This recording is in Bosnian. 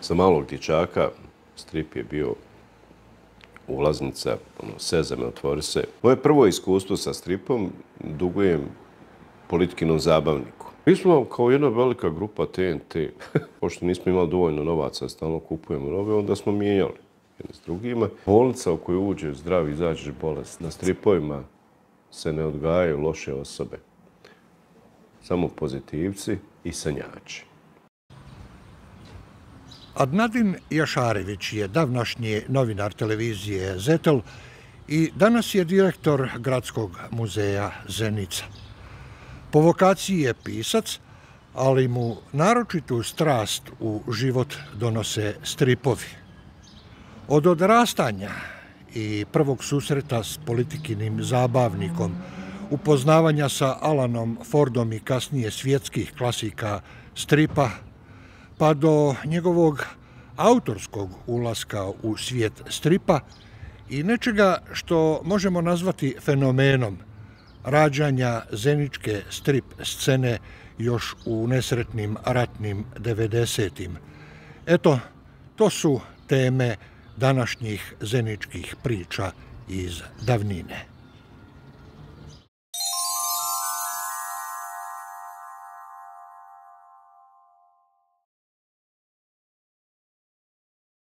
Za malog dječaka strip je bio ulaznica, Sezame, otvori se. Moje prvo iskustvo sa stripom dugujem Politikinom zabavniku. Mi smo kao jedna velika grupa TNT, pošto nismo imali dovoljno novaca, stalno kupujemo nove, onda smo mijenjali jedni s drugima. Bolnica u koju uđe zdrav, izađeš bolest. Na stripovima se ne odgajaju loše osobe. Samo pozitivci i sanjači. Adnadin Jašarević je davnašnji novinar televizije Zetel i danas je direktor Gradskog muzeja Zenica. Po vokaciji je pisac, ali mu naročitu strast u život donose stripovi. Od odrastanja i prvog susreta s Politikinim zabavnikom, upoznavanja sa Alanom Fordom i kasnije svjetskih klasika stripa, pa do njegovog autorskog ulaska u svijet stripa i nečega što možemo nazvati fenomenom rađanja zeničke strip scene još u nesretnim ratnim 90-im. Eto, to su teme današnjih zeničkih priča iz davnine.